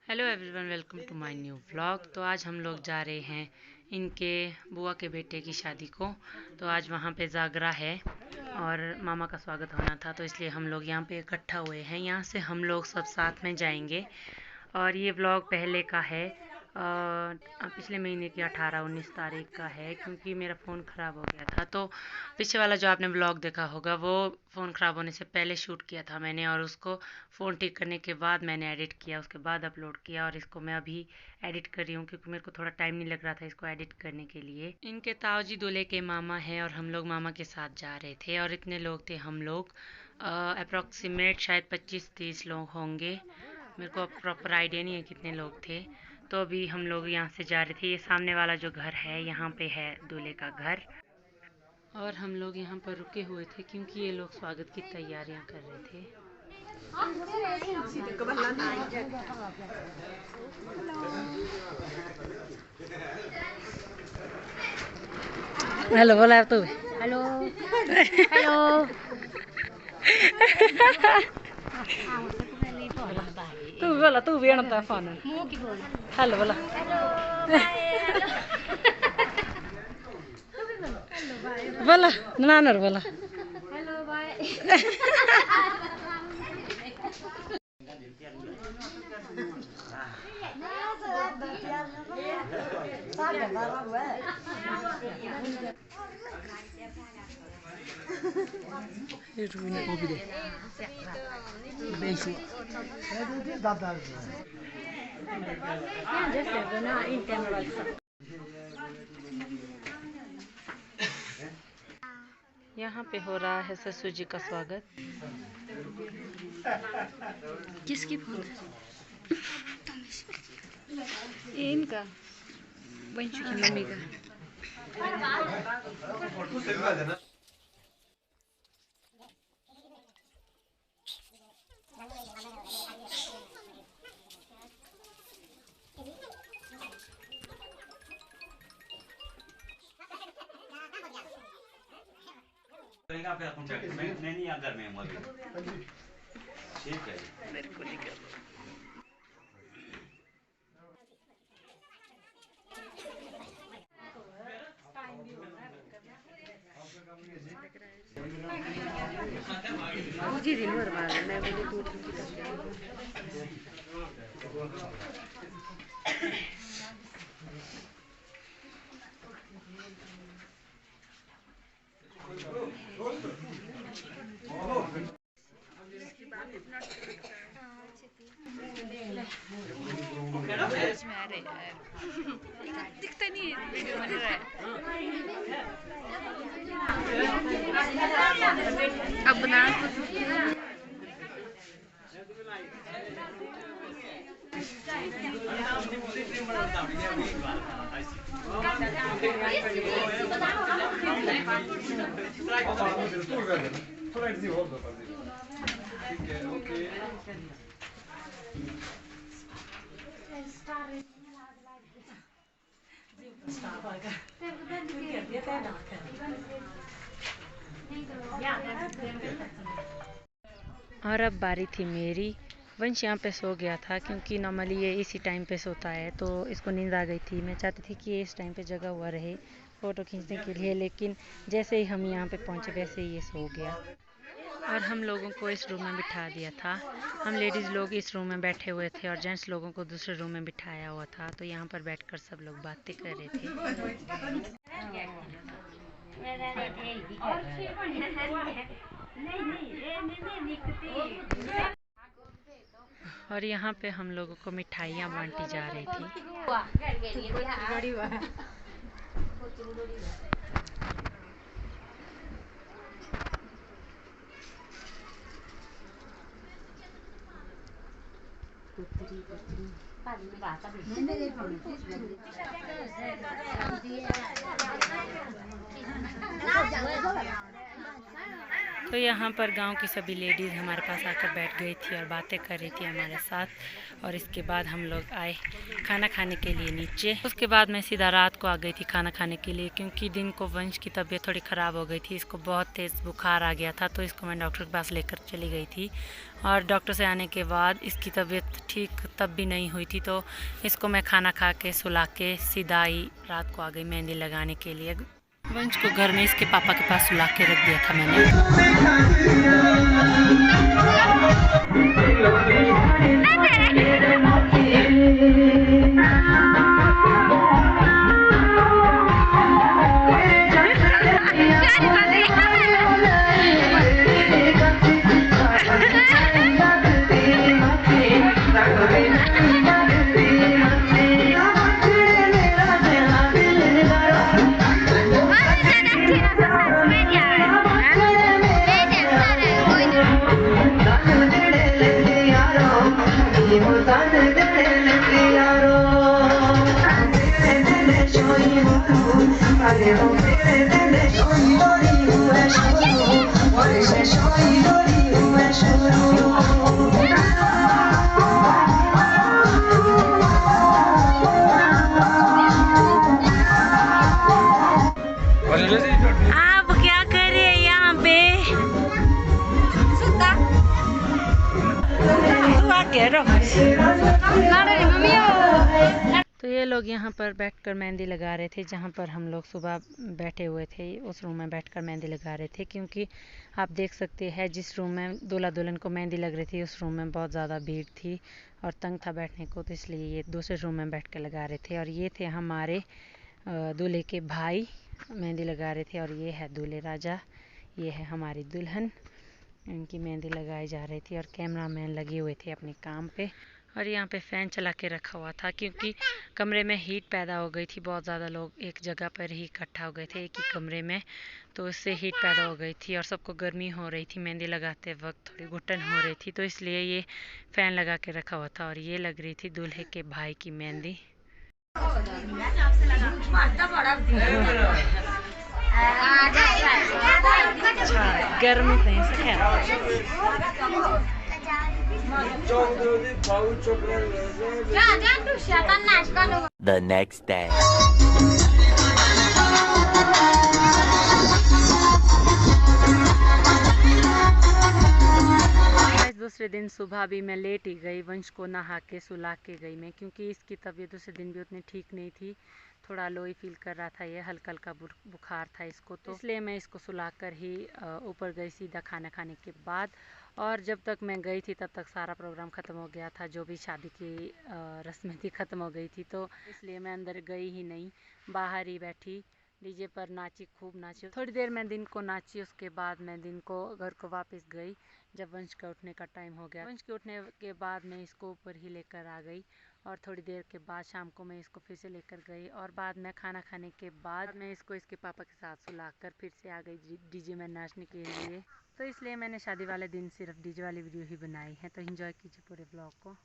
Hello everyone, welcome to my new vlog. तो आज हम लोग जा रहे हैं इनके बुआ के बेटे की शादी को। तो आज वहाँ पे जागरा है और मामा का स्वागत होना था, तो इसलिए हम लोग यहाँ पे इकट्ठा हुए हैं। यहाँ से हम लोग सब साथ में जाएंगे। और ये व्लॉग पहले का है, पिछले महीने की 18-19 तारीख का है, क्योंकि मेरा फ़ोन ख़राब हो गया था। तो पीछे वाला जो आपने व्लॉग देखा होगा वो फ़ोन ख़राब होने से पहले शूट किया था मैंने, और उसको फ़ोन ठीक करने के बाद मैंने एडिट किया, उसके बाद अपलोड किया। और इसको मैं अभी एडिट कर रही हूँ क्योंकि मेरे को थोड़ा टाइम नहीं लग रहा था इसको एडिट करने के लिए। इनके ताऊजी दूल्हे के मामा हैं और हम लोग मामा के साथ जा रहे थे। और इतने लोग थे हम लोग, अप्रॉक्सीमेट शायद 25-30 लोग होंगे। मेरे को प्रॉपर आइडिया नहीं है कितने लोग थे। तो अभी हम लोग यहाँ से जा रहे थे। ये सामने वाला जो घर है, यहाँ पे है दूल्हे का घर। और हम लोग यहाँ पर रुके हुए थे क्योंकि ये लोग स्वागत की तैयारियाँ कर रहे थे। हेलो बोला तू। हेलो हेलो तू बोला, तू भी आना फोन। हेलो बोला। बोला नानर बोला। Hello bye. यहाँ पे हो रहा है ससुर जी का स्वागत। किसकी फोन? इनका वंशु की मम्मी का। मैं नहीं घर में हूँ अभी। ठीक है, मेरे को नहीं कर। जी दिन भर बाद मैं बोली दूध की दिखता नहीं है वीडियो बन रहा है। अब बना और अब बारी थी मेरी। वंश यहाँ पे सो गया था क्योंकि नॉर्मली ये इसी टाइम पे सोता है, तो इसको नींद आ गई थी। मैं चाहती थी कि ये इस टाइम पे जगा हुआ रहे फ़ोटो खींचने के लिए, लेकिन जैसे ही हम यहाँ पे पहुँचे वैसे ही ये सो गया। और हम लोगों को इस रूम में बिठा दिया था। हम लेडीज़ लोग इस रूम में बैठे हुए थे और जेंट्स लोगों को दूसरे रूम में बिठाया हुआ था। तो यहाँ पर बैठकर सब लोग बातें कर रहे थे। और यहाँ पे हम लोगों को मिठाइयाँ बांटी जा रही थी। तो यहाँ पर गांव की सभी लेडीज़ हमारे पास आकर बैठ गई थी और बातें कर रही थी हमारे साथ। और इसके बाद हम लोग आए खाना खाने के लिए नीचे। उसके बाद मैं सीधा रात को आ गई थी खाना खाने के लिए, क्योंकि दिन को वंश की तबीयत थोड़ी ख़राब हो गई थी। इसको बहुत तेज़ बुखार आ गया था, तो इसको मैं डॉक्टर के पास लेकर चली गई थी। और डॉक्टर से आने के बाद इसकी तबीयत ठीक तब भी नहीं हुई थी, तो इसको मैं खाना खा के सुला के सीधा ही रात को आ गई मेहंदी लगाने के लिए। वंश को घर में इसके पापा के पास सुला के रख दिया था मैंने। आप क्या कर रहे हैं यहाँ पे? तो ये लोग यहाँ पर बैठकर मेहंदी लगा रहे थे, जहाँ पर हम लोग सुबह बैठे हुए थे उस रूम में बैठकर मेहंदी लगा रहे थे। क्योंकि आप देख सकते हैं जिस रूम में दूल्हा दुल्हन को मेहंदी लग रही थी उस रूम में बहुत ज़्यादा भीड़ थी और तंग था बैठने को, तो इसलिए ये दूसरे रूम में बैठ कर लगा रहे थे। और ये थे हमारे दूल्हे के भाई मेहंदी लगा रहे थे, और ये है दूल्हे राजा, ये है हमारी दुल्हन। इनकी मेहंदी लगाई जा रही थी और कैमरामैन लगे हुए थे अपने काम पे। और यहाँ पे फ़ैन चला के रखा हुआ था, क्योंकि कमरे में हीट पैदा हो गई थी। बहुत ज़्यादा लोग एक जगह पर ही इकट्ठा हो गए थे एक ही कमरे में, तो उससे हीट पैदा हो गई थी और सबको गर्मी हो रही थी। मेहंदी लगाते वक्त थोड़ी घुटन हो रही थी, तो इसलिए ये फ़ैन लगा के रखा हुआ था। और ये लग रही थी दूल्हे के भाई की मेहंदी। गर्मी The next day. दूसरे दिन सुबह भी मैं लेट ही गई, वंश को नहा के सुला के गई मैं, क्योंकि इसकी तबीयत दूसरे दिन भी उतनी ठीक नहीं थी। थोड़ा लो ही फील कर रहा था, ये हल्का हल्का बुखार था इसको, तो इसलिए मैं इसको सुला कर ही ऊपर गई सीधा खाना खाने के बाद। और जब तक मैं गई थी तब तक सारा प्रोग्राम ख़त्म हो गया था, जो भी शादी की रस्में थी ख़त्म हो गई थी, तो इसलिए मैं अंदर गई ही नहीं, बाहर ही बैठी डीजे पर नाची, खूब नाची। थोड़ी देर मैं दिन को नाची, उसके बाद मैं दिन को घर को वापस गई जब वंश का उठने का टाइम हो गया। वंश के उठने के बाद मैं इसको ऊपर ही लेकर आ गई और थोड़ी देर के बाद शाम को मैं इसको फिर से लेकर गई। और बाद में खाना खाने के बाद मैं इसको इसके पापा के साथ सुलाकर फिर से आ गई डीजे में नाचने के लिए। तो इसलिए मैंने शादी वाले दिन सिर्फ डीजे वाली वीडियो ही बनाई है, तो एंजॉय कीजिए पूरे ब्लॉग को।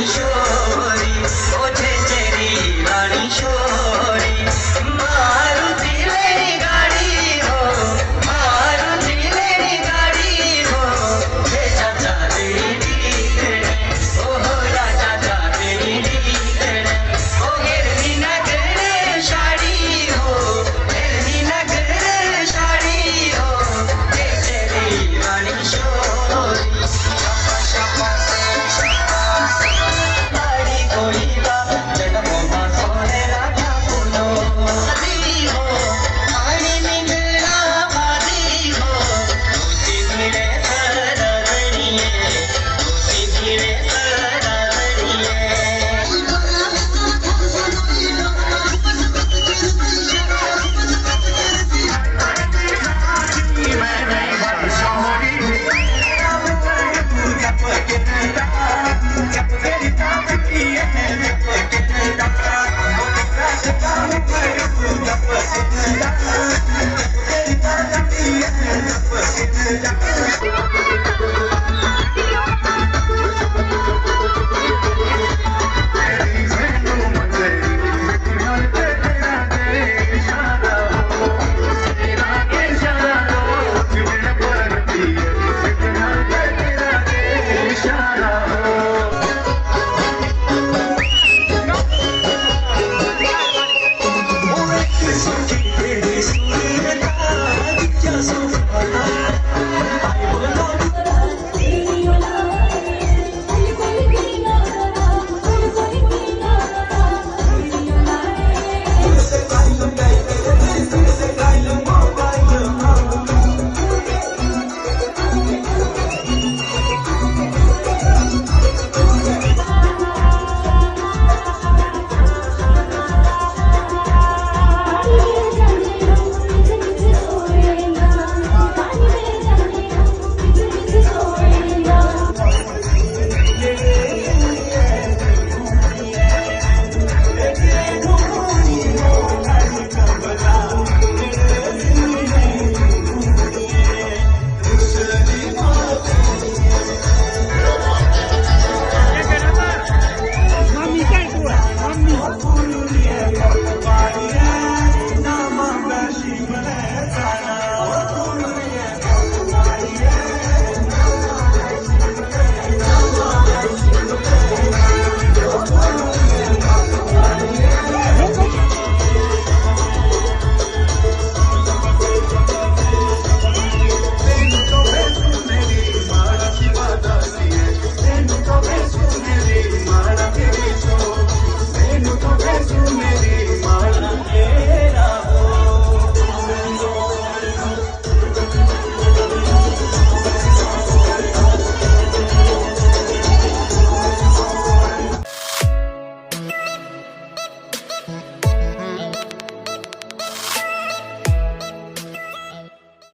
शोर